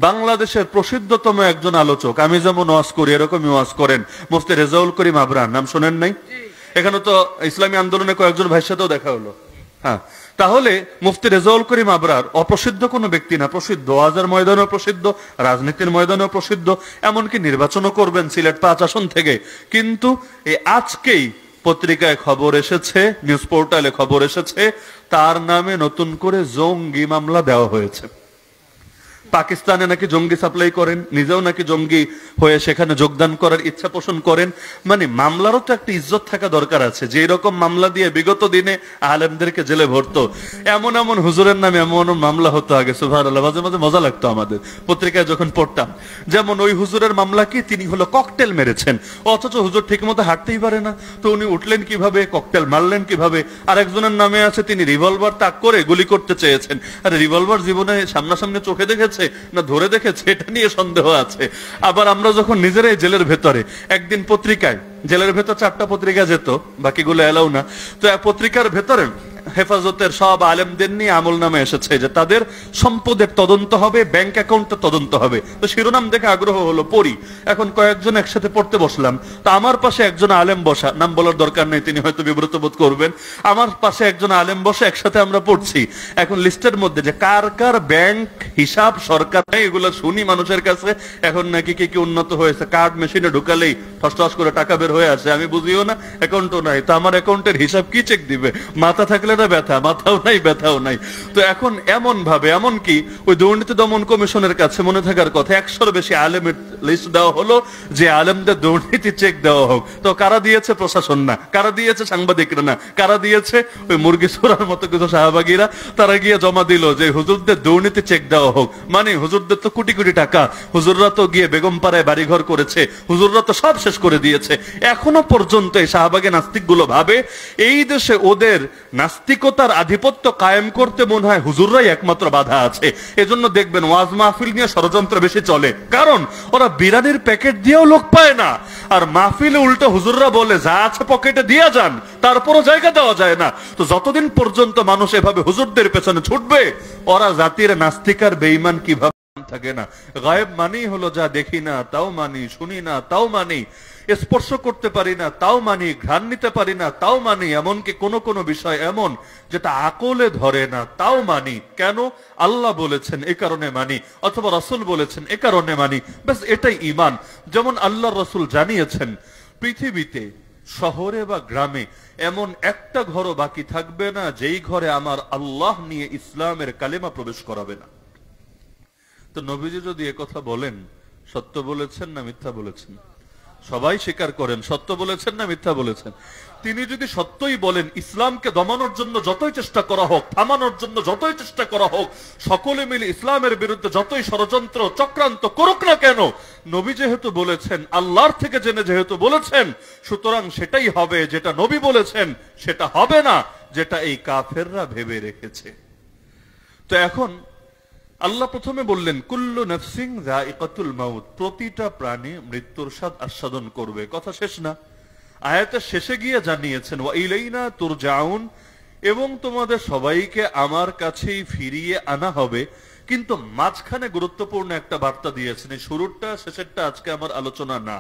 বাংলাদেশের প্রসিদ্ধতম একজন আলোচক, আমি যেমন ওয়াজ করি এরকমই ওয়াজ করেন, মুফতি রেজাউল করিম আবরার, নাম শোনেন নাই? এখানে তো ইসলামী আন্দোলনে কয়েকজন ভাইয়ের সাথেও দেখা হলো। হ্যাঁ, তাহলে মুফতি রেজাউল করিম আবরার অপ্রসিদ্ধ কোনো ব্যক্তি না, প্রসিদ্ধ, ওয়াজের ময়দানেও প্রসিদ্ধ, রাজনীতির ময়দানেও প্রসিদ্ধ, এমনকি নির্বাচনও করবেন সিলেট 5 আসন থেকে। কিন্তু এই আজকেই পত্রিকায় খবর এসেছে, নিউজ পোর্টালে খবর এসেছে, তার নামে নতুন করে জঙ্গি মামলা দেওয়া হয়েছে। পাকিস্তানে নাকি জঙ্গি সাপ্লাই করেন, নিজেও নাকি জঙ্গি হয়ে সেখানে যোগদান করার ইচ্ছা পোষণ করেন। মানে মামলারও তো একটা ইজ্জত থাকা দরকার আছে। যে এরকম মামলা দিয়ে বিগত দিনে আলেমদেরকে জেলে ভরতো, এমন এমন হুজুরের নামে এমন মামলা হতো আগে, সুবহানাল্লাহ, মাঝে মাঝে মজা লাগতো আমাদের পত্রিকায় যখন পড়তাম। যেমন ওই হুজুরের মামলা কি, তিনি হলো ককটেল মেরেছেন, অথচ হুজুর ঠিক মতো হাঁটতেই পারে না, তো উনি উঠলেন কিভাবে, ককটেল মারলেন কিভাবে। আর একজনের নামে আছে তিনি রিভলভার তাক করে গুলি করতে চেয়েছেন। আরে রিভলভার জীবনে সামনাসামনি চোখে দেখেছে না ধরে দেখেছে, এটা নিয়ে সন্দেহ আছে। আবার আমরা যখন নিজেরাই জেলের ভেতরে, একদিন পত্রিকায়, জেলের ভেতর 4টা পত্রিকা যেত, বাকিগুলো এলাও না, তো এক পত্রিকার ভেতরে হেফাজতের সব আলেমদের নিয়ে আমল নামে এসেছে যে তাদের সম্পদের তদন্ত হবে, ব্যাংক অ্যাকাউন্টের তদন্ত হবে। তো শিরোনাম দেখে আগ্রহ হলো, পড়ি। এখন কয়েকজন একসাথে পড়তে বসলাম, তো আমার পাশে একজন আলেম বসা, নাম বলার দরকার নেই, তিনি হয়তো বিব্রত বোধ করবেন। আমার পাশে একজন আলেম বসে, একসাথে আমরা পড়ছি। এখন লিস্টের মধ্যে যে কার কার ব্যাংক হিসাব সরকার নেই, এগুলো শুনি মানুষের কাছে। এখন নাকি কি উন্নত হয়েছে, কার্ড মেশিনে ঢুকালেই ঠস ঠস করে টাকা বের হয়ে আসে, আমি বুঝিও না, অ্যাকাউন্টও নাই, তো আমার অ্যাকাউন্টের হিসাব কি চেক দিবে? মাথা থাকলে না ব্যথা, মাথাও নাই ব্যথাও নাই। তো এখন এমন ভাবে, এমনকি ওই দুর্নীতি দমন কমিশনের কাছে মনে থাকার কথা 100-র বেশি আলেমের লিস্ট দেওয়া হলো যে আলেমদের দুর্নীতি চেক দেওয়া হোক। তো কারা দিয়েছে? প্রশাসন না। কারা দিয়েছে? সাংবাদিকরা না। কারা দিয়েছে? ওই মুরগি চোরার মতো কিছু শাহবাগীরা, তারা গিয়ে জমা দিল যে হুজুরদের দুর্নীতি চেক দেওয়া হোক। মানে হুজুরদের তো কোটি কোটি টাকা, হুজুররা তো গিয়ে বেগমপাড়ায় বাড়িঘর করেছে, হুজুররা তো সব শেষ করে দিয়েছে। এখনো পর্যন্ত এই শাহবাগে নাস্তিক গুলো ভাবে এই দেশে ওদের নাস্তিকতার আধিপত্য কায়েম করতে মনে হয় হুজুররাই একমাত্র বাধা আছে। এজন্য দেখবেন ওয়াজ মাহফিল নিয়ে ষড়যন্ত্র বেশি চলে, কারণ ওরা বিরানির প্যাকেট দিয়েও লোক পায় না, আর মাহফিলে উল্টো হুজুররা বলে যা আছে পকেটে দিয়ে যান, তারপরও জায়গা দেওয়া যায় না। তো যতদিন পর্যন্ত মানুষ এভাবে হুজুরদের পেছনে ছুটবে, ওরা জাতির নাস্তিকার বেঈমান কিভাবে থাকে না। গায়েব মানেই হলো যা দেখি না তাও মানি, শুনি না তাও মানি, স্পর্শ করতে পারি না তাও মানি, ঘ্রাণ নিতে পারি না তাও মানি, এমনকি কোনো কোনো বিষয় এমন যেটা আকলে ধরে না তাও মানি। কেন? আল্লাহ বলেছেন এ কারণে মানি, অথবা রাসূল বলেছেন এ কারণে মানি, ব্যাস এটাই ঈমান। যেমন আল্লাহর রাসূল জানিয়েছেন পৃথিবীতে শহরে বা গ্রামে এমন একটা ঘরও বাকি থাকবে না যেই ঘরে আমার আল্লাহ নিয়ে ইসলামের কালেমা প্রবেশ করাবে না। তো নবীজি যদি একথা বলেন, সত্য বলেছেন না মিথ্যা বলেছেন? সবাই স্বীকার করেন সত্য বলেছেন না মিথ্যা বলেছেন। তিনি যদি সত্যই বলেন, ইসলামকে দমানোর জন্য যতই চেষ্টা করা হোক, থামানোর জন্য যতই চেষ্টা করা হোক, সকলে মিলে ইসলামের বিরুদ্ধে যতই ষড়যন্ত্র চক্রান্ত করুক না কেন, নবী যেহেতু বলেছেন, আল্লাহর থেকে জেনে যেহেতু বলেছেন, সুতরাং সেটাই হবে। যেটা নবী বলেছেন সেটা হবে না যেটা এই কাফেররা ভেবে রেখেছে। তো এখন আল্লাহ প্রথমে বললেন কুল্লু নাফসিন যায়িকাতুল মাউত, প্রতিটা প্রাণী মৃত্যুর স্বাদ আস্বাদন করবে। কথা শেষ না। আয়াতের শেষে গিয়ে জানিয়েছেন ওয়া ইলাইনা তুরজাউন, এবং তোমাদের সবাইকে আমার কাছেই ফিরিয়ে আনা হবে। কিন্তু মাঝখানে গুরুত্বপূর্ণ একটা বার্তা দিয়েছেন। এই শুরুটা শেষেরটা আজকে আমার আলোচনা না,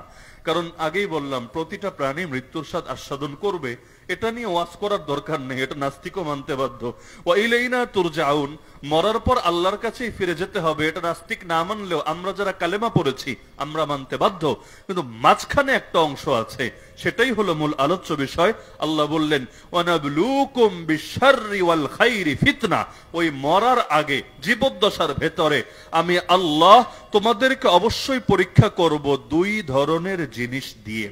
কারণ আগেই বললাম প্রতিটা প্রাণী মৃত্যুর স্বাদ আস্বাদন করবে, এটা নিয়ে ওয়াজ করার দরকার নেই, এটা নাস্তিকও মানতে বাধ্য। ওয়া ইলাইনা তুরজাউন, মরার পর আল্লাহর কাছেই ফিরে যেতে হবে, এটা নাস্তিক না মানলেও আমরা যারা কালেমা পড়েছি আমরা মানতে বাধ্য। কিন্তু মাঝখানে একটা অংশ আছে, সেটাই হলো মূল আলোচ্য বিষয়। আল্লাহ বললেন ওয়ানাবলুকুম বিশাররি ওয়াল খাইরি ফিতনা, ওই মরার আগে জীবদ্দশার ভেতরে আমি আল্লাহ তোমাদেরকে অবশ্যই পরীক্ষা করব 2 ধরনের জিনিস দিয়ে,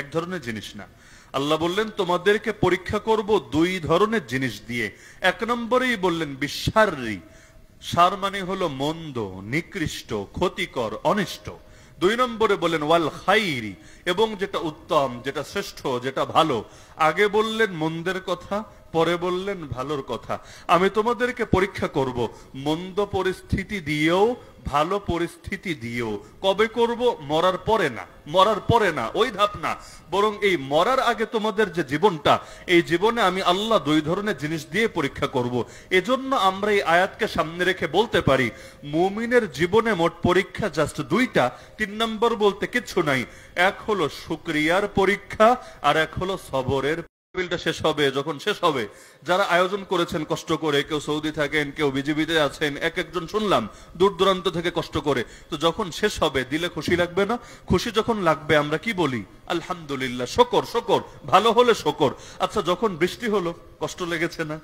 এক ধরনের জিনিস না। আল্লাহ বললেন তোমাদেরকে পরীক্ষা করব 2 ধরনের জিনিস দিয়ে। 1 নম্বরেই বললেন বিশাররি, সার মানে হলো মন্দ, নিকৃষ্ট, ক্ষতিকর, অনিষ্ট। 2 নম্বরে বললেন ওয়াল খাইরি, এবং যেটা উত্তম, যেটা শ্রেষ্ঠ, যেটা ভালো। আগে বললেন মন্দের কথা, পরে বললেন ভালোর কথা, আমি তোমাদেরকে পরীক্ষা করব মন্দ পরিস্থিতি দিয়েও ভালো পরিস্থিতি দিয়েও। কবে করব? মরার পরে না, মরার পরে না, ওই ধাপ না, বরং এই মরার আগে তোমাদের যে জীবনটা, এই জীবনে আমি আল্লাহ দুই ধরনের জিনিস দিয়ে পরীক্ষা করব। এজন্য আমরা এই আয়াতকে সামনে রেখে বলতে পারি মুমিনের জীবনে মোট পরীক্ষা জাস্ট দুইটা, 3 নম্বর বলতে কিচ্ছু নাই। এক হলো শুকরিয়ার পরীক্ষা, আর এক হলো সবরের। বিলটা শেষ হবে, যখন শেষ হবে, যারা আয়োজন করেছেন কষ্ট করে, কেউ সৌদি থাকেন, কেউ বিজিবিতে আছেন, এক একজন শুনলাম দূর দূরান্ত থেকে কষ্ট করে, তো যখন শেষ হবে দিলে খুশি লাগবে না? খুশি যখন লাগবে আমরা কি বলি? আলহামদুলিল্লাহ, শকর শকর, ভালো হলে শকর। আচ্ছা, যখন বৃষ্টি হলো কষ্ট লেগেছে না?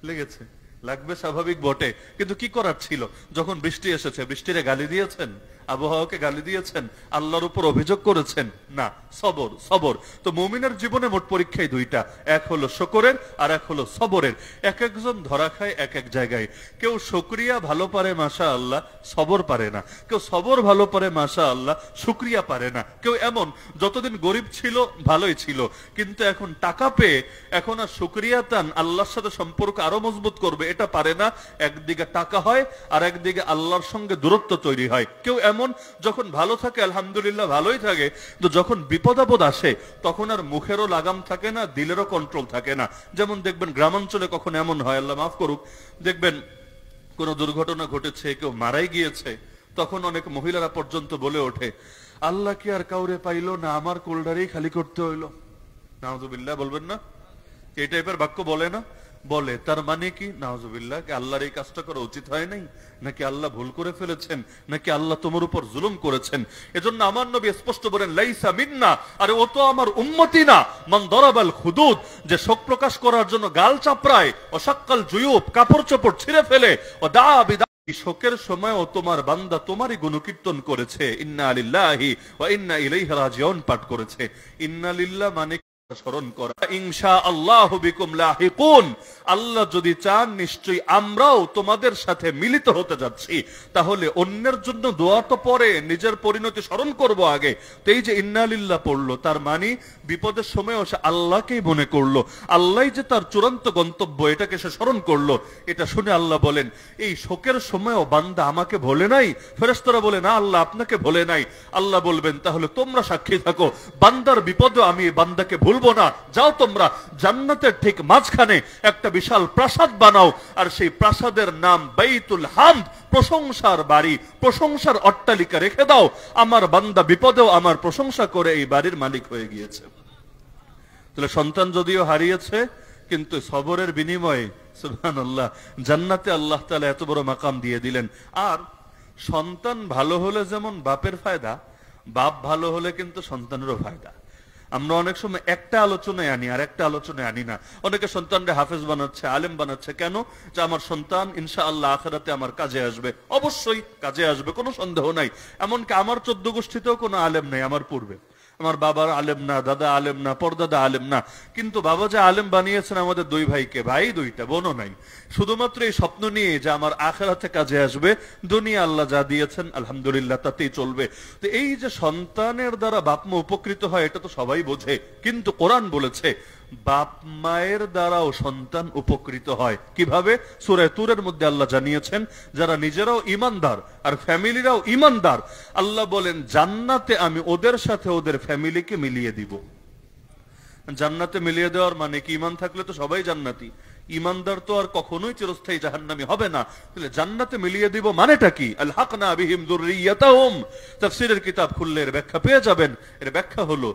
লেগেছে, লাগবে, স্বাভাবিক বটে, কিন্তু কি করার ছিল? যখন বৃষ্টি এসেছে, বৃষ্টিরে গালি দিয়েছেন? আবহাওয়াকে গালি দিয়েছেন? আল্লাহর উপর অভিযোগ করেছেন? না, সবর সবর। তো মুমিনের জীবনে মোট পরীক্ষাই দুইটা, এক হলো শুকরের আর এক হলো সবরের। এক একজন ধরা খায় এক এক জায়গায়। কেউ শুকরিয়া ভালো পারে মাশাআল্লাহ, সবর পারে না। কেউ সবর ভালো পারে মাশাআল্লাহ, শুকরিয়া পারে না। কেউ এমন যতদিন গরিব ছিল ভালোই ছিল, কিন্তু এখন টাকা পেয়ে এখন আর শুকরিয়া তান আল্লাহর সাথে সম্পর্ক আরো মজবুত করবে এটা পারে না। একদিকে টাকা হয় আর একদিকে আল্লাহর সঙ্গে দূরত্ব তৈরি হয়। কেউ এমন যখন ভালো থাকে আলহামদুলিল্লাহ ভালোই থাকে, তো যখন বিপদ আপদ আসে তখন আর মুখেরও লাগাম থাকে না, দিলেরও কন্ট্রোল থাকে না। যেমন দেখবেন গ্রামাঞ্চলে কখন এমন হয়, আল্লাহ মাফ করুক, দেখবেন কোন দুর্ঘটনা ঘটেছে, কেউ মারাই গিয়েছে, তখন অনেক মহিলারা পর্যন্ত বলে ওঠে, আল্লাহ কি আর কাউরে পাইলো না, আমার কোলডারেই খালি করতে হইলো। নাউজুবিল্লাহ বলবেন না? এই টাইপের বাক্য বলে না? বলে। তার মানে কি? নাউজুবিল্লাহ, আল্লাহর এই কাজটা করা উচিত হয় নাই, নাকি আল্লাহ ভুল করে ফেলেছেন, নাকি আল্লাহ তোমার উপর জুলুম করেছেন? এজন্য আমার নবী স্পষ্ট বলেন, লাইসা মিন্না, আরে ও তো আমার উম্মতি না, মান দরাবাল খুদুদ, যে শোক প্রকাশ করার জন্য গাল চাপড়ায়, ও সাক্কাল জুয়ুব, কাপড় চোপড় ছিঁড়ে ফেলে, ও দা বিদা, শোকের সময় ও তোমার বান্দা তোমারই গুণকীর্তন করেছে, ইন্না লিল্লাহি ওয়া ইন্না ইলাইহি রাজিউন পাঠ করেছে। ইন্না লিল্লাহ মানে স্মরণ করা, ইনশাআল্লাহু বিকুম লাহিকুন, আল্লাহ যদি চান নিশ্চয়ই আমরাও তোমাদের সাথে মিলিত হতে যাচ্ছি। তাহলে অন্যের জন্য দোয়া তো পরে, নিজের পরিণতি স্মরণ করব আগে। তো এই যে ইন্না লিল্লাহ পড়লো, তার মানে বিপদের সময়ও সে আল্লাহকেই মনে করলো, আল্লাহ যে তার চূড়ান্ত গন্তব্য, এটাকে সে স্মরণ করলো। এটা শুনে আল্লাহ বলেন, এই শোকের সময়ও বান্দা আমাকে ভোলে নাই? ফেরেশতারা বলে, না আল্লাহ আপনাকে ভোলে নাই। আল্লাহ বলবেন, তাহলে তোমরা সাক্ষী থাকো, বান্দার বিপদে আমি বান্দাকে ভুলবো না। যাও তোমরা জান্নাতের ঠিক মাঝখানে একটা বিশাল প্রাসাদ বানাও, আর সেই প্রাসাদের নাম বাইতুল হামদ, প্রশংসার বাড়ি, প্রশংসার অট্টালিকা রেখে দাও। আমার বান্দা বিপদেও আমার প্রশংসা করে এই বাড়ির মালিক হয়ে গিয়েছে। তাহলে সন্তান যদিও হারিয়েছে, কিন্তু সবরের বিনিময়ে সুবহানাল্লাহ জান্নাতে আল্লাহ তাআলা এত বড় মাকাম দিয়ে দিলেন। আর সন্তান ভালো হলে যেমন বাপের ফায়দা, বাপ ভালো হলে কিন্তু সন্তানেরও ফায়দা। আমরা অনেক সময় একটা আলোচনায় আনি আর একটা আলোচনায় আনি না। অনেকে সন্তানরে হাফেজ বানাচ্ছে, আলেম বানাচ্ছে, কেন? যে আমার সন্তান ইনশাআল্লাহ আখিরাতে আমার কাজে আসবে। অবশ্যই কাজে আসবে, কোনো সন্দেহ নাই। এমনকি আমার 14 গোষ্ঠীতেও কোনো আলেম নেই আমার পূর্বে। আমার বাবার আলেম না, দাদা আলেম না, পরদাদা আলেম না, কিন্তু বাবা যে আলেম বানিয়েছেন আমাদের দুই ভাইকে, ভাই দুইটা, বোনও নাই, শুধুমাত্র এই স্বপ্ন নিয়ে যে আমার আখিরাতে কাজে আসবে। দুনিয়া আল্লাহ যা দিয়েছেন আলহামদুলিল্লাহ তাতেই চলবে। তো এই যে সন্তানের দ্বারা বাপ মা উপকৃত হয়, এটা তো সবাই বোঝে, কিন্তু কোরআন বলেছে বাপ মায়ের দ্বারাও সন্তান উপকৃত হয়। কিভাবে? সূরা তুরের মধ্যে আল্লাহ জানিয়েছেন, যারা নিজেরাও ঈমানদার আর ফ্যামিলিরাও ঈমানদার, আল্লাহ বলেন জান্নাতে আমি ওদের সাথে ওদের ফ্যামিলিকে মিলিয়ে দিব। জান্নাতে মিলিয়ে দেওয়ার মানে কি? ঈমান থাকলে তো সবাই জান্নাতি, ঈমানদার তো আর কখনোই চিরস্থায়ী জাহান্নামী হবে না। তাহলে জান্নাতে মিলিয়ে দিব মানেটা কি? আলহাকনা বিহিম যুররিয়াতাহুম, তাফসীরের কিতাব খুললে এর ব্যাখ্যা পেয়ে যাবেন। এর ব্যাখ্যা হলো,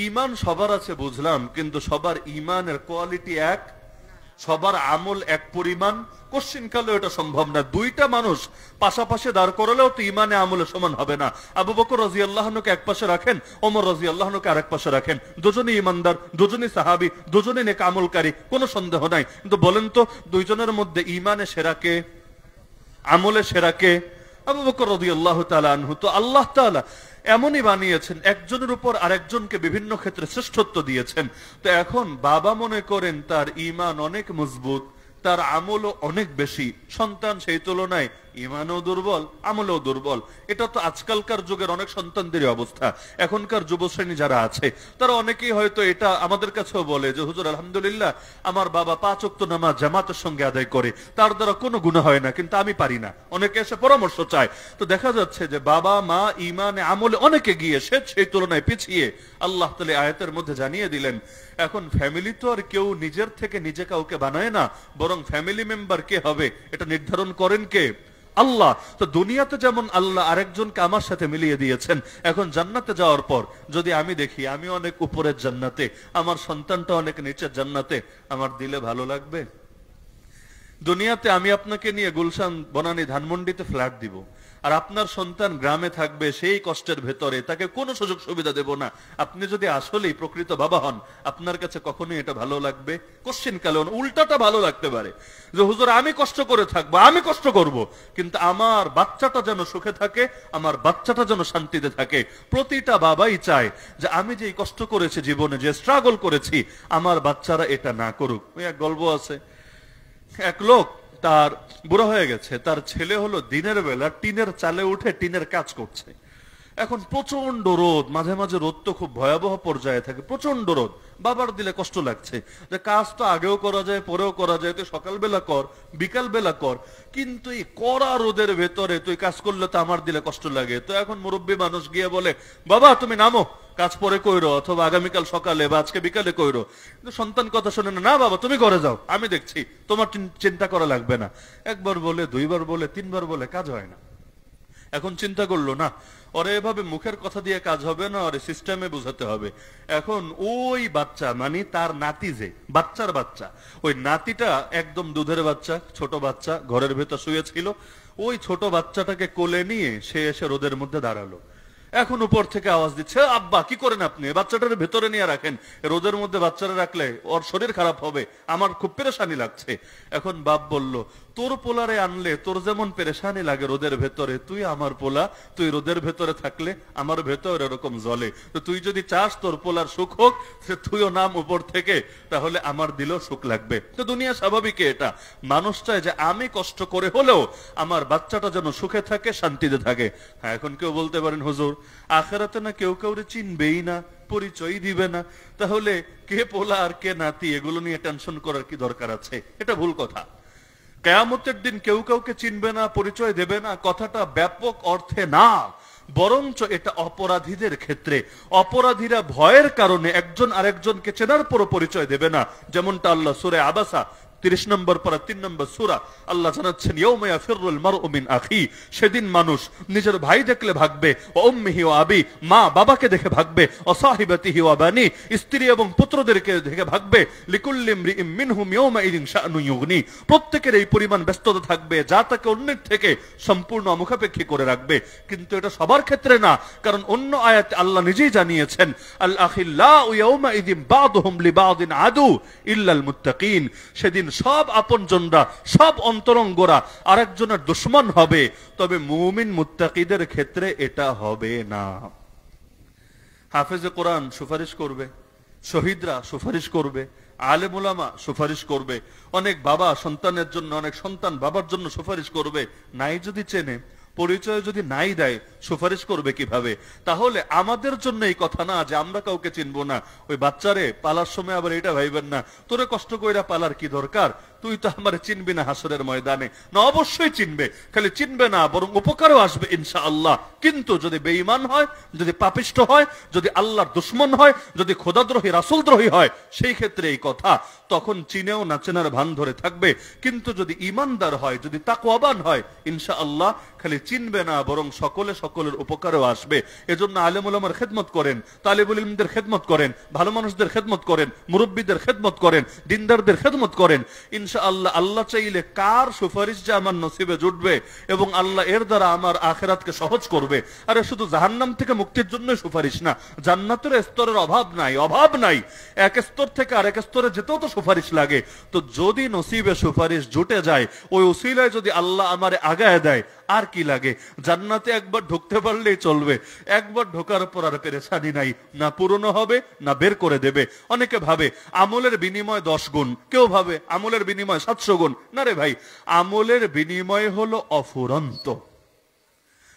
ঈমান সবার আছে বুঝলাম, কিন্তু সবার ঈমানের কোয়ালিটি এক, সবার আমল এক পরিমাণ, কোশ্চিন কালে এটা সম্ভব না। দুইটা মানুষ পাশাপাশি দাঁড় করালেও তো ইমানে আমলে সমান হবে না। আবু বকর রাদিয়াল্লাহু আনহুকে এক পাশে রাখেন, ওমর রাদিয়াল্লাহু আনহুকে আরেক পাশে রাখেন, দুজনেই ইমানদার, দুজনেই সাহাবী, দুজনেই নেক আমলকারী, কোনো সন্দেহ নাই। কিন্তু বলেন তো দুইজনের মধ্যে ইমানে সেরা কে, আমলে সেরা কে? আবু বকর রাদিয়াল্লাহু তাআলা আনহু। তো আল্লাহ তাআলা এমনই বানিয়েছেন, একজনের উপর আরেকজনকে বিভিন্ন ক্ষেত্রে শ্রেষ্ঠত্ব দিয়েছেন। তো এখন বাবা মনে করেন তার ঈমান অনেক মজবুত, তার আমলও অনেক বেশি, সন্তান সেই তুলনায় ইমানও দুর্বল, আমলেও দুর্বল। এটা তো আজকালকার যুগের অনেক সন্তানদেরই অবস্থা। এখনকার যুবশ্রেণী যারা আছে তারা অনেকেই হয়তো এটা আমাদের কাছেও বলে যে হুজুর আলহামদুলিল্লাহ আমার বাবা 5 ওয়াক্ত নামাজ জামাতের সঙ্গে আদায় করে, তার দ্বারা কোনো গুনাহ হয় না, কিন্তু আমি পারি না। অনেকে এসে পরামর্শ চায়। তো দেখা যাচ্ছে যে বাবা মা ইমানে আমলে অনেকে গিয়ে সেই তুলনায় পিছিয়ে। আল্লাহ তাআলা আয়াতের মধ্যে জানিয়ে দিলেন এখন ফ্যামিলি তো আর কেউ নিজের থেকে নিজে কাউকে বানায় না, বরং ফ্যামিলি মেম্বার কে হবে এটা নির্ধারণ করেন কে? আল্লাহ। তো দুনিয়াতে যেমন আল্লাহ আরেকজনকে আমার সাথে মিলিয়ে দিয়েছেন, এখন জান্নাতে যাওয়ার পর যদি আমি দেখি আমি অনেক উপরের জান্নাতে, আমার সন্তানটা অনেক নিচের জান্নাতে, আমার দিলে ভালো লাগবে? দুনিয়াতে আমি আপনাকে নিয়ে গুলশান বনানী ধানমন্ডিতে ফ্ল্যাট দিব, আর আপনার সন্তান গ্রামে থাকবে সেই কষ্টের ভেতরে, তাকে কোনো সুযোগ সুবিধা দেব না। আপনি যদি আসলেই প্রকৃত বাবা হন, আপনার কাছে কখনোই এটা ভালো লাগবে? কোশ্চিন কালে উল্টাটা ভালো লাগতে পারে যে হুজুর আমি কষ্ট করে থাকবো, আমি কষ্ট করব, কিন্তু আমার বাচ্চাটা যেন সুখে থাকে, আমার বাচ্চাটা যেন শান্তিতে থাকে। প্রতিটা বাবাই চায় যে আমি যে কষ্ট করেছি জীবনে, যে স্ট্রাগল করেছি, আমার বাচ্চারা এটা না করুক। এক গল্প আছে, এক লোক তার বুড়া হয়ে গেছে, তার ছেলে হলো দিনের বেলা টিনের চালে উঠে টিনের কাজ করছে। এখন প্রচন্ড রোদ, মাঝে মাঝে রোদ তো খুব ভয়াবহ পর্যায়ে থাকে, প্রচন্ড রোদ। বাবার দিলে কষ্ট লাগছে যে কাজ তো আগেও করা যায়, পরেও করা যায়, তুই সকালবেলা কর, বিকাল বেলা কর, কিন্তু এই কড়া রোদের ভেতরে তুই কাজ করলে তো আমার দিলে কষ্ট লাগে। তো এখন মুরব্বী মানুষ গিয়ে বলে বাবা তুমি নামো, কাজ পরে কইরো, অথবা আগামীকাল সকালে বা আজকে বিকালে কইরো। কিন্তু সন্তান কথা শোনে না, না বাবা তুমি ঘরে যাও, আমি দেখছি, তোমার চিন্তা করা লাগবে না। একবার বলে, দুইবার বলে, তিনবার বলে, কাজ হয় না। এখন চিন্তা করলো না, ওরে এভাবে মুখের কথা দিয়ে কাজ হবে না, ওরে সিস্টেমে বুঝাতে হবে। এখন ওই বাচ্চা মানে তার নাতি, যে বাচ্চার বাচ্চা, ওই নাতিটা একদম দুধের বাচ্চা, ছোট বাচ্চা, ঘরের ভেতর শুয়েছিল। ওই ছোট বাচ্চাটাকে কোলে নিয়ে সে এসে রোদের মধ্যে দাঁড়ালো। এখন উপর থেকে আওয়াজ দিচ্ছে আব্বা কি করেন আপনি, বাচ্চাটার ভেতরে নিয়ে রাখেন, রোদের মধ্যে বাচ্চারা রাখলে ওর শরীর খারাপ হবে, আমার খুব পেরেশানি লাগছে। এখন বাপ বলল তোর পোলারে আনলে তোর যেমন পেরেশানি লাগে রোদের ভেতরে, তুই আমার পোলা, তুই রোদের ভেতরে থাকলে আমার ভেতর এরকম জ্বলে, তো তুই যদি চাস তোর পোলার সুখ হোক, তুইও নাম উপর থেকে, তাহলে আমার দিলেও সুখ লাগবে। তো দুনিয়া স্বাভাবিক, এটা মানুষ চায় যে আমি কষ্ট করে হলেও আমার বাচ্চাটা যেন সুখে থাকে, শান্তিতে থাকে। হ্যাঁ, এখন কেউ বলতে পারেন হুজুর আখিরাতে না কেউ কাউরে চিনবেই না, পরিচয় দিবে না, তাহলে কে পোলা আর কে নাতি এগুলো নিয়ে টেনশন করার কি দরকার আছে? এটা ভুল কথা। কিয়ামতের দিন কেউ কাউকে চিনবে না, পরিচয় দেবে না, কথাটা ব্যাপক অর্থে না, বরঞ্চ এটা অপরাধীদের ক্ষেত্রে। অপরাধীরা ভয়ের কারণে একজন আরেকজনকে চেনার পরও পরিচয় দেবে না, যেমনটা আল্লাহ সূরা আবাসা 30 নম্বর পারা 3 নম্বর সূরা আল্লাহ জানাচ্ছেন ইয়াউমা ইয়াফিরুল মারউ মিন আখি, সেদিন মানুষ নিজের ভাই দেখলে ভাগবে, ও উম্মিহি ওয়া আবি, মা বাবাকে দেখে ভাগবে, ও সাহিবাতিহি ওয়া বানি, স্ত্রী এবং পুত্রদেরকে দেখে ভাগবে, লিকুল্লি ইমরিইম মিনহুম ইয়াউমাইদিন শাআনু ইউগনি, প্রত্যেকের এই পরিমাণ ব্যস্ততা থাকবে যা তাকে অন্যের থেকে সম্পূর্ণ অমুখাপেক্ষী করে রাখবে। কিন্তু এটা সবার ক্ষেত্রে না, কারণ অন্য আয়াতে আল্লাহ নিজেই জানিয়েছেন আল আখিল্লাউ ইয়াউমাইদিন বাদুহুম লিবাদিন আদু ইল্লাল মুত্তাকিন, সেদিন সব আপনজনরা, সব অন্তরঙ্গরা আরেকজনের দুশমন হবে, তবে মুমিন মুত্তাকিদের ক্ষেত্রে এটা হবে না। হাফেজে কোরআন সুপারিশ করবে, শহীদরা সুপারিশ করবে, আলেম উলামা সুপারিশ করবে, অনেক বাবা সন্তানের জন্য, অনেক সন্তান বাবার জন্য সুপারিশ করবে। নাই যদি চেনে, পরিচয় যদি নাই দেয়, সুপারিশ করবে কিভাবে? তাহলে আমাদের জন্য এই কথা না যে আমরা কাউকে চিনবো না। ওই বাচ্চারে পালার সময় আবার এটা ভাইবেন না তোরে কষ্ট কইরা পালার কি দরকার, তুই তো আমার চিনবি না হাসরের ময়দানে। না, অবশ্যই চিনবে, খালি চিনবে না বরং উপকারও আসবে ইনশাআল্লাহ। কিন্তু যদি বেঈমান হয়, যদি পাপিষ্ট হয়, যদি আল্লাহর দুশমন হয়, যদি খোদাদ্রোহী রাসূলদ্রোহী হয়, সেই ক্ষেত্রে এই কথা তখন চিনেও না চেনার ভান ধরে থাকবে। কিন্তু যদি ঈমানদার হয়, যদি তাকওয়াবান হয়, ইনশাআল্লাহ খালি চিনবে না বরং সকলের উপকারও আসবে। এজন্য আলেম উলামার খেদমত করেন, তালিবুল ইলমদের খেদমত করেন, ভালো মানুষদের খেদমত করেন, মুরব্বীদের খেদমত করেন, দিনদারদের খেদমত করেন। ইনশাআল্লাহ আল্লাহ চাইলে কার সুপারিশ যে আমার নসিবে জুটবে এবং আল্লাহ এর দ্বারা আমার আখিরাতকে সহজ করবে। আরে শুধু জাহান্নাম থেকে মুক্তির জন্য সুপারিশ না, জান্নাতের স্তরের অভাব নাই। এক স্তর থেকে আরেক স্তরে যেতেও তো সুপারিশ লাগে। তো যদি নসিবে সুপারিশ জুটে যায়, ওই উসিলায় যদি আল্লাহ আমারে আগায় দেয়, আর কি লাগে? জান্নাতে একবার ঢুকতে পারলেই চলবে, একবার ঢোকার পর আর পেরেশানি নাই, না পুরনো হবে না বের করে দেবে। অনেকে ভাবে আমলের বিনিময় 10 গুণ, কেউ ভাবে আমলের বিনিময় 700 গুণ। না রে ভাই, আমলের বিনিময় হলো অফুরন্ত।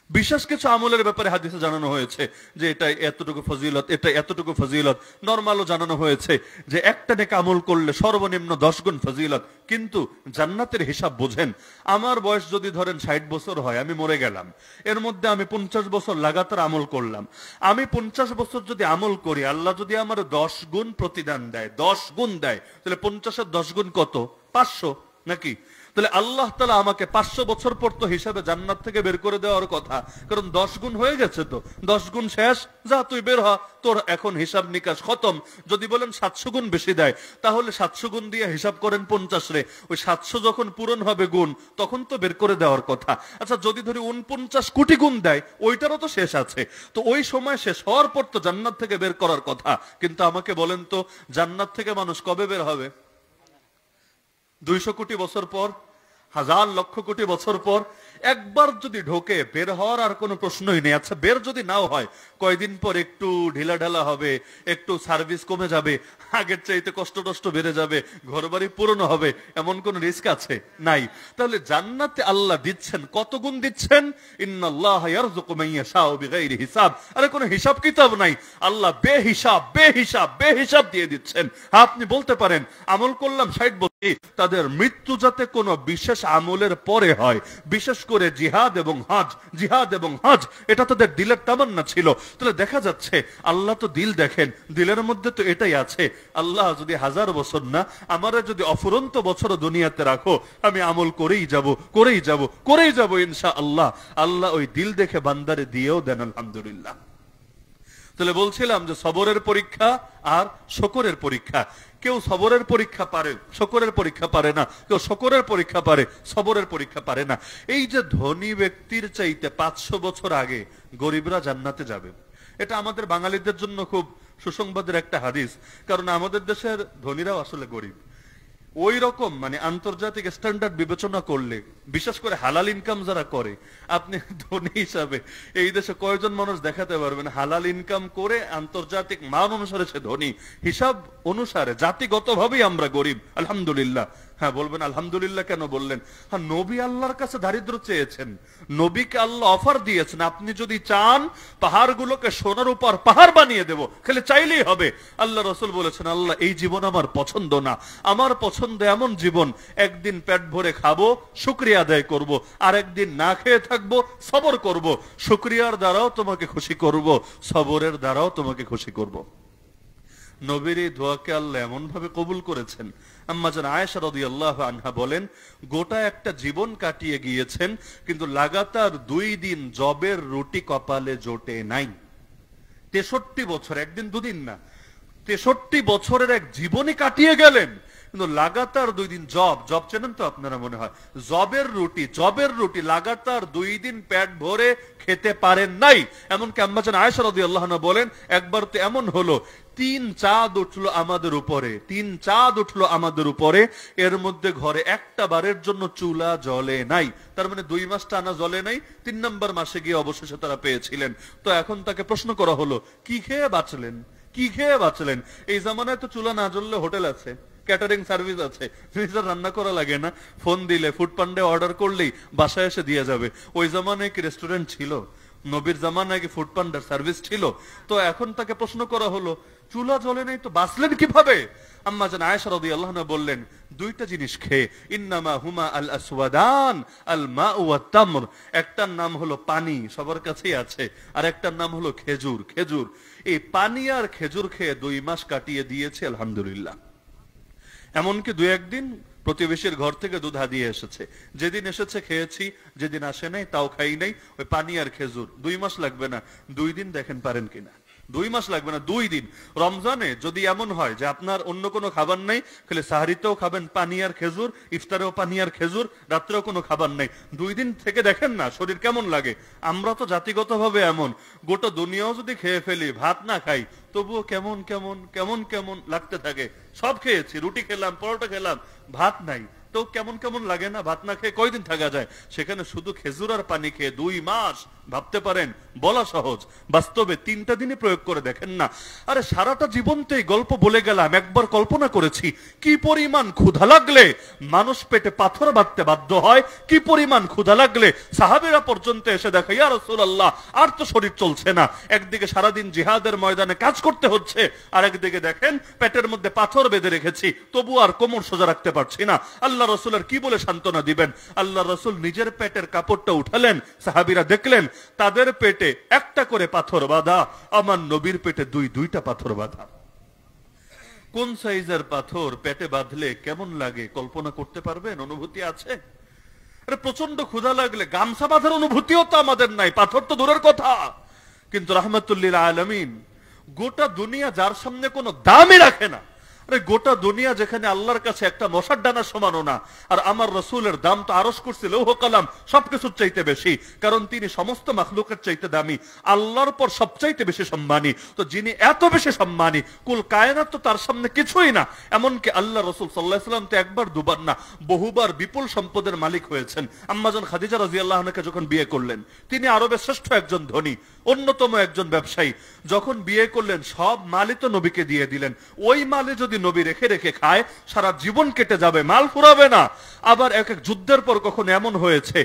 বিশেষ কিছু আমলের ব্যাপারে হাদিসে জানানো হয়েছে যে এটা এতটুকু ফজিলত, এটা এতটুকু ফজিলত। নরমালও জানানো হয়েছে যে একটা নেক আমল করলে সর্বনিম্ন 10 গুণ ফজিলত। কিন্তু জান্নাতের হিসাব বোঝেন। আমার বয়স যদি ধরেন 60 বছর হয়, আমি মরে গেলাম, এর মধ্যে আমি 50 বছর লাগাতার আমল করলাম। আমি 50 বছর যদি আমল করি, আল্লাহ যদি আমার 10 গুণ প্রতিদান দেয়, 10 গুণ দেয়, তাহলে 50-এর 10 গুণ কত? 500 নাকি? তাহলে আল্লাহ তাআলা আমাকে 500 বছর পর তো হিসাবে জান্নাত থেকে বের করে দেওয়ার কথা, কারণ 10 গুণ হয়ে গেছে, তো 10 গুণ শেষ, যা তুই বের হ, তোর এখন হিসাব নিকাশ খতম। যদি বলেন 700 গুণ বেশি দেয়, তাহলে 700 গুণ দিয়ে হিসাব করেন 50 রে, ওই 700 যখন পূরণ হবে গুণ, তখন তো বের করে দেওয়ার কথা। আচ্ছা, যদি ধরি 49 কোটি গুণ দেয়, ওইটারও তো শেষ আছে, তো ওই সময় শেষ হওয়ার পর তো জান্নাত থেকে বের করার কথা। কিন্তু আমাকে বলেন তো, জান্নাত থেকে মানুষ কবে বের হবে? 200 কোটি বছর পর, 1000 লক্ষ কোটি বছর পর। একবার যদি ঢোকে, বের হওয়ার আর কোনো প্রশ্নই নেই। আচ্ছা, বের যদি নাও হয়, কয়দিন পর একটু ঢিলা ঢালা হবে, একটু সার্ভিস কমে যাবে, আগের চাইতে কষ্ট বেড়ে যাবে, ঘরবাড়ি পুরনো হবে, এমন কোন রিস্ক আছে? নাই। তাহলে জান্নাতে আল্লাহ দিচ্ছেন, কত গুণ দিচ্ছেন? ইন্নাল্লাহা ইয়ারযুকু মান ইয়াশাউ বিগাইরি হিসাব। আরে কোনো হিসাব কিতাব নাই, আল্লাহ বেহিসাব দিয়ে দিচ্ছেন। আপনি বলতে পারেন আমল করলাম 60 বছর, তাদের মৃত্যু যাতে কোনো বিশেষ আমলের পরে হয়, বিশেষ করে জিহাদ এবং হজ, এটা তাদের দিলের তামান্না ছিল। তাহলে দেখা যাচ্ছে আল্লাহ তো দিল দেখেন, দিলের মধ্যে তো এটাই আছে। আল্লাহ যদি 1000 বছর না, আমারে যদি অফুরন্ত বছর দুনিয়াতে রাখো, আমি আমল করেই যাব ইনশাআল্লাহ। আল্লাহ ওই দিল দেখে বান্দারে দিয়েও দেন, আলহামদুলিল্লাহ। তাহলে বলছিলাম যে সবরের পরীক্ষা আর শকরের পরীক্ষা। কেউ সবরের পরীক্ষা পারে, শকরের পরীক্ষা পারে না। কেউ শকরের পরীক্ষা পারে, সবরের পরীক্ষা পারে না। এই যে ধনী ব্যক্তির চাইতে 500 বছর আগে গরিবরা জান্নাতে যাবে, এটা আমাদের বাঙালিদের জন্য খুব সুসংবাদের একটা হাদিস। কারণ আমাদের দেশের ধনীরাও আসলে গরিব। ওই রকম মানে আন্তর্জাতিক স্ট্যান্ডার্ড বিবেচনা করলে, বিশেষ করে হালাল ইনকাম যারা করে, আপনি ধনী হিসাবে এই দেশে কয়জন মানুষ দেখাতে পারবেন হালাল ইনকাম করে আন্তর্জাতিক মান অনুসারে সে ধনী? হিসাব অনুসারে জাতিগতভাবেই আমরা গরিব, আলহামদুলিল্লাহ। হ্যাঁ, বলবেন আলহামদুলিল্লাহ কেন বললেন? হ্যাঁ, নবী আল্লাহর কাছে দারিদ্র চেয়েছেন, নবীকে আল্লাহ অফার দিয়েছেন, আপনি যদি চান পাহাড়গুলোকে সোনার উপর পাহাড় বানিয়ে দেব, খালি চাইলেই হবে। আল্লাহ রাসূল বলেছেন, আল্লাহ এই জীবন আমার পছন্দ না, আমার পছন্দ এমন জীবন, একদিন পেট ভরে খাবো, শুকরিয়া আদায় করব, আর একদিন না খেয়ে থাকবো, সবর করব। শুকরিয়ার দ্বারাও তোমাকে খুশি করব, সবরের দ্বারাও তোমাকে খুশি করব। নবীর এই দোয়াকে আল্লাহ এমন ভাবে কবুল করেছেন। আম্মা জান আয়েশা রাদিয়াল্লাহু আনহা বলেন, গোটা একটা জীবন কাটিয়ে গিয়েছেন, কিন্তু লাগাতার 2 দিন জবের রুটি কপালে জোটে নাই। 63 বছর, একদিন দুদিন না, 63 বছরের এক জীবনই কাটিয়ে গেলেন, কিন্তু লাগাতার 2 দিন জব চেনেন তো আপনারা মনে হয়, জবের রুটি লাগাতার 2 দিন পেট ভরে খেতে পারেন নাই। এমনকি আম্মা জান আয়েশা রাদিয়াল্লাহু আনহা বলেন, একবার তো এমন হলো 3 চাঁদ উঠলো আমাদের উপরে, এর মধ্যে ঘরে একটা বারের জন্য চুলা জ্বলে নাই। তার মানে 2 মাস টানা জ্বলে নাই, 3 নম্বর মাসে গিয়ে অবশেষে তারা পেয়েছিলেন। তো এখন তাকে প্রশ্ন করা হলো, কি খেয়ে বাঁচলেন? এই জামানায় তো চুলা না জ্বললে হোটেল আছে, ক্যাটারিং সার্ভিস আছে, নিজের রান্না করা লাগে না, ফোন দিলে ফুড পান্ডে অর্ডার করলেই বাসায় এসে দিয়ে যাবে। ওই জামানায় কি রেস্টুরেন্ট ছিল? নবীর জামানায় কি ফুড পান্ডার সার্ভিস ছিল? তো এখন তাকে প্রশ্ন করা হলো, চুলা জ্বলে নাই তো বাঁচলেন কিভাবে? আম্মা জান আয়েশা রাদিয়াল্লাহু আনহা বললেন, 2টা জিনিস খেয়ে, ইন্নামা হুমা আল আসওয়াদান আল মা ওয়া তামর। একটার নাম হলো পানি, সবার কাছেই আছে, আর একটার নাম হলো খেজুর। এই পানি আর খেজুর খেয়ে 2 মাস কাটিয়ে দিয়েছে, আলহামদুলিল্লাহ। এমনকি 2-1 দিন প্রতিবেশীর ঘর থেকে দুধ হাদিয়ে এসেছে, যেদিন এসেছে খেয়েছি, যেদিন আসে নাই তাও খাই নাই। ওই পানি আর খেজুর 2 মাস লাগবে না, 2 দিন দেখেন পারেন কিনা। 2 মাস লাগবে না, 2 দিন। রমজানে যদি এমন হয় যে আপনার অন্য কোনো খাবার নাই, খালি সাহরিতেও খাবেন পানি আর খেজুর, ইফতারেও পানি আর খেজুর, রাত্রেও কোনো খাবার নাই, 2 দিন থেকে দেখেন না শরীর কেমন লাগে। আমরা তো জাতিগতভাবে এমন, গোটা দুনিয়াও যদি খেয়ে ফেলি, ভাত না খাই, তবুও কেমন লাগতে থাকে। সব খেয়েছি, রুটি খেলাম, পরোটা খেলাম, ভাত নাই, তো কেমন কেমন লাগে না? ভাত না খেয়ে কয়দিন থাকা যায়? সেখানে শুধু খেজুর আর পানি খেয়ে 2 মাস, ভাবতে পারেন বলা সহজ, বাস্তবে 3টা দিনই প্রয়োগ করে দেখেন না। আরে সারাটা জীবন তো এই গল্প বলে গেলাম, একবার কল্পনা করেছি কি পরিমাণ ক্ষুধা লাগলে মানুষ পেটে পাথর বাঁধতে বাধ্য হয়, কি পরিমাণ ক্ষুধা লাগলে সাহাবীরা পর্যন্ত এসে দেখে ইয়া রাসূলুল্লাহ আর তো শরীর চলছে না। একদিকে সারাদিন জিহাদের ময়দানে কাজ করতে হচ্ছে, আর একদিকে দেখেন পেটের মধ্যে পাথর বেঁধে রেখেছি, তবু আর কোমর সোজা রাখতে পারছি না। আল্লাহ রাসূলের কি বলে সান্ত্বনা দিবেন? আল্লাহ রাসূল নিজের পেটের কাপড়টা উঠালেন, সাহাবীরা দেখলেন তাদের পেটে একটা করে পাথর বাঁধা, আমার নবীর পেটে দুইটা পাথর বাঁধা। কোন সাইজের পাথর পেটে বাঁধলে কেমন লাগে কল্পনা করতে পারবেন? অনুভূতি আছে? আরে প্রচন্ড ক্ষুধা লাগলে গামছা বাঁধার অনুভূতিও তো আমাদের নাই, পাথর তো দূরের কথা। কিন্তু রাহমাতুল লিল আলামিন, গোটা দুনিয়া যার সামনে কোনো দামই রাখে না, আরে গোটা দুনিয়া যেখানে আল্লাহর কাছে একটা মশার ডানার সমানও না, আর আমার রাসূলের দাম তো আরশ কুরসি লৌহ কলম সবকিছুর চাইতে বেশি, কারণ তিনি সমস্ত মাখলুকের চাইতে দামি, আল্লাহর পর সবচাইতে বেশি সম্মানী। তো যিনি এত বেশি সম্মানী, কুল কায়নাত তো তার সামনে কিছুই না। এমনকি আল্লাহ রাসূল সাল্লাল্লাহু আলাইহি ওয়াসাল্লাম তো একবার দুবার না, বহুবার বিপুল সম্পদের মালিক হয়েছেন। আম্মাজান খাদিজা রাদিয়াল্লাহু আনহাকে যখন বিয়ে করলেন, তিনি আরবের শ্রেষ্ঠ একজন ধনী, অন্যতম একজন ব্যবসায়ী। যখন বিয়ে করলেন সব মালই তো নবীকে দিয়ে দিলেন। ওই মালে যদি নবী রেখে রেখে খায় সারা জীবন কেটে যাবে, মাল ফুরাবে না। আবার এক এক যুদ্ধের পর কখন এমন হয়েছে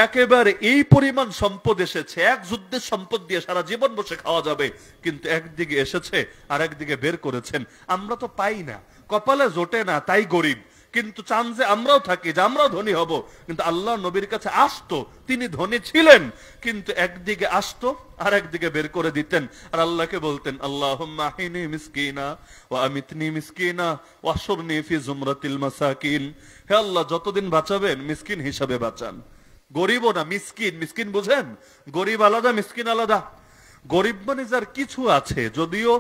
একেবারে এই পরিমাণ সম্পদ এসেছে, এক যুদ্ধের সম্পদ দিয়ে সারা জীবন বসে খাওয়া যাবে, কিন্তু একদিকে এসেছে আর একদিকে বের করেছেন। আমরা তো পাই না, কপালে জোটে না, তাই গরিব। কিন্তু চান যে আমরাও থাকি, যে আমরাও ধনী হব। কিন্তু আল্লাহ নবীর কাছে আসতো, তিনি ধনী ছিলেন, কিন্তু একদিকে আসতো আর একদিকে বের করে দিতেন। আর আল্লাহকে বলতেন আল্লাহুম্মা আহিনি মিসকিনা ওয়া আমিতনি মিসকিনা ওয়াহশুরনি ফি জুমরাতিল মাসাকিন। হে আল্লাহ, যতদিন বাঁচাবেন মিসকিন হিসাবে বাঁচান। গরিবও না, মিসকিন। মিসকিন বুঝেন? গরিব আলাদা, মিসকিন আলাদা। গরিব মানে যার কিছু আছে, যদিও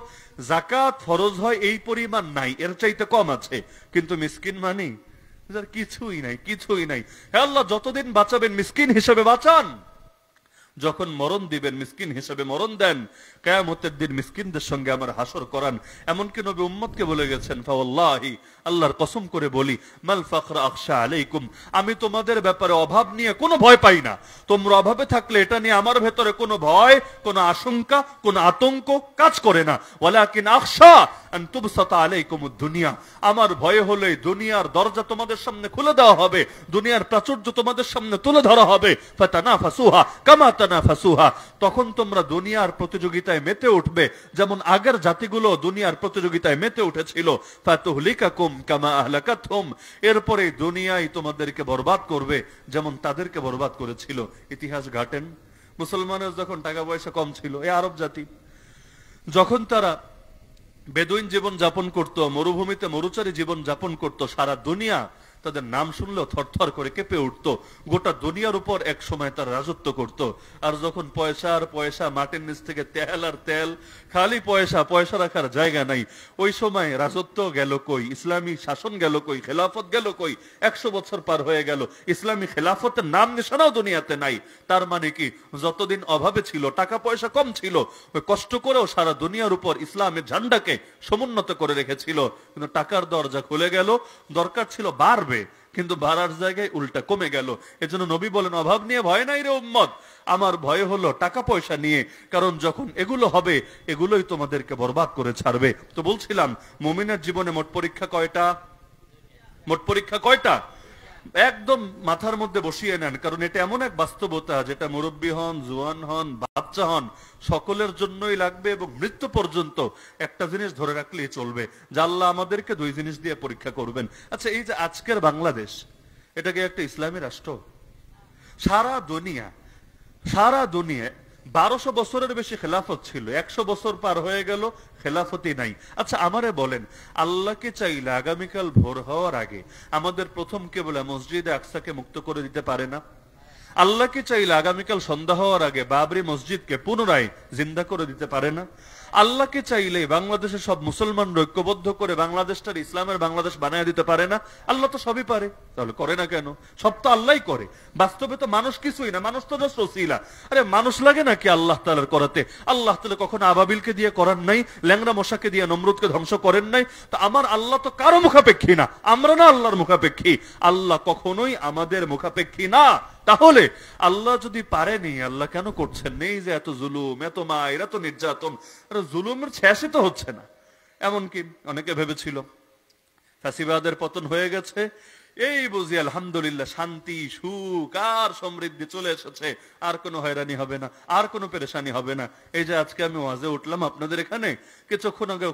যাকাত ফরজ হয় এই পরিমাণ নাই, এর চাইতে কম আছে, কিন্তু মিসকিন মানে যার কিছুই নাই, কিছুই নাই। হে আল্লাহ, যতদিন বাঁচাবেন মিসকিন হিসেবে বাঁচান, যখন মরণ দিবেন মিসকিন হিসেবে মরণ দেন। কিয়ামতের দিন মিসকিনদের সঙ্গে আমার হাসর করান। এমনকি নবী উম্মতকে বলে গেছেন, ফাওয়াল্লাহি, আল্লাহর কসম করে বলি, মাল ফাকরা আখশা আলাইকুম, আমি তোমাদের ব্যাপারে অভাব নিয়ে কোনো ভয় পাই না। তোমরা অভাবে থাকলে এটা নিয়ে আমার ভেতরে কোনো ভয়, কোনো আশঙ্কা, কোনো আতঙ্ক কাজ করে না। ওয়ালাকিন আখশা আন তুবসাতা আলাইকুমুদ দুনিয়া, আমার ভয় হলো এই দুনিয়ার দরজা তোমাদের সামনে খুলে দেওয়া হবে, দুনিয়ার প্রাচুর্য তোমাদের সামনে তুলে ধরা হবে। ফাতানাফাসুহা কামা তানাফাসুহা, তখন তোমরা দুনিয়ার প্রতিযোগিতায় মেতে উঠবে, যেমন আগের জাতিগুলো দুনিয়ার প্রতিযোগিতায় মেতে উঠেছিল। ফাতুহলিকাকুম কামা আহলাকাতহুম, এরপরে দুনিয়ায় তোমাদেরকে বরবাদ করবে যেমন তাদেরকে বরবাদ করেছিল। ইতিহাস ঘাটেন, মুসলমানের যখন টাকা পয়সা কম ছিল, এই আরব জাতি যখন তারা বেদুইন জীবন যাপন করত, মরুভূমিতে মরুচারী জীবন যাপন করত, সারা দুনিয়া তাদের নাম শুনলেও থরথর করে কেঁপে উঠত। গোটা দুনিয়ার উপর এক সময় তারা রাজত্ব করত। আর যখন পয়সা আর পয়সা, মাটির নিচ থেকে তেল আর তেল, খালি পয়সা, পয়সা রাখার জায়গা নাই, ওই সময় রাজত্ব গেল কই, ইসলামী শাসন গেল কই, খেলাফত গেল কই? 100 বছর পার হয়ে গেল, ইসলামী খেলাফতের নাম নিশানাও দুনিয়াতে নাই। তার মানে কি, যতদিন অভাবে ছিল, টাকা পয়সা কম ছিল, ওই কষ্ট করেও সারা দুনিয়ার উপর ইসলামের ঝান্ডাকে সমুন্নত করে রেখেছিল। কিন্তু টাকার দরজা খুলে গেল, দরকার ছিল বাড়বে, কিন্তু বাড়ার জায়গায় উল্টা কমে গেল। এজন্য নবী বলেন, অভাব নিয়ে ভয় নাই রে উম্মত, আমার ভয় হলো টাকা পয়সা নিয়ে, কারণ যখন এগুলো হবে এগুলোই তোমাদেরকে বরবাদ করে ছাড়বে। তো বলছিলাম, মুমিনের জীবনে মোট পরীক্ষা কয়টা? মোট পরীক্ষা কয়টা? একদম মাথার মধ্যে বসিয়ে নেন, কারণ এটা এমন এক বাস্তবতা যেটা মুরব্বী হন, জোয়ান হন, বাচ্চা হন, সকলের জন্যই লাগবে, এবং মৃত্যু পর্যন্ত একটা জিনিস ধরে রাখলেই চলবে, যে আল্লাহ আমাদেরকে 2 জিনিস দিয়ে পরীক্ষা করবেন। আচ্ছা, এই যে আজকের বাংলাদেশ, এটাকে একটা ইসলামী রাষ্ট্র? সারা দুনিয়া 1200 বছরের বেশি খেলাফত ছিল, 100 বছর পার হয়ে গেল, খেলাফতই নাই। আচ্ছা আমারে বলেন, আল্লাহকে চাইলে আগামীকাল ভোর হওয়ার আগে আমাদের প্রথম কেবলা মসজিদে আকসাকে মুক্ত করে দিতে পারে না? আল্লাহকে চাইলে আগামীকাল সন্ধ্যা হওয়ার আগে বাবরি মসজিদকে পুনরায় জিন্দা করে দিতে পারে না? আল্লাহকে চাইলে বাংলাদেশের সব মুসলমান ঐক্যবদ্ধ করে বাংলাদেশটার ইসলামের বাংলাদেশ বানায় দিতে পারে না? আল্লাহ তো সবই পারে, তাহলে করে না কেন? সব তো আল্লাহই করে। বাস্তবে তো মানুষ কিছুই না, মানুষ তো জাস্ট ওসিলা। আরে মানুষ লাগে নাকি আল্লাহ তাআলার করাতে? আল্লাহ তাআলা কখনো আবাবিলকে দিয়ে করার নাই, ল্যাংড়া মশাকে দিয়ে নমরুদকে ধ্বংস করেন নাই। তো আমার আল্লাহ তো কারো মুখাপেক্ষী না, আমরা না আল্লাহর মুখাপেক্ষী, আল্লাহ কখনোই আমাদের মুখাপেক্ষী না। তাহলে আল্লাহ যদি পারেনি, আল্লাহ কেন করছেন? নেই যে এত জুলুম, এত মায়ের, এত নির্যাতন, জুলুমের শেষই তো হচ্ছে না। এমনকি অনেকে ভেবেছিল ফ্যাসিবাদের পতন হয়ে গেছে, এই বুঝি আলহামদুলিল্লাহ শান্তি, সুখ আর সমৃদ্ধি চলে এসেছে, আর কোনো হয়রানি হবে না, আর কোনো পেরেশানি হবে না। এই যে আজকে আমি ওয়াজে উঠলাম আপনাদের এখানে, কিছুক্ষণ আগে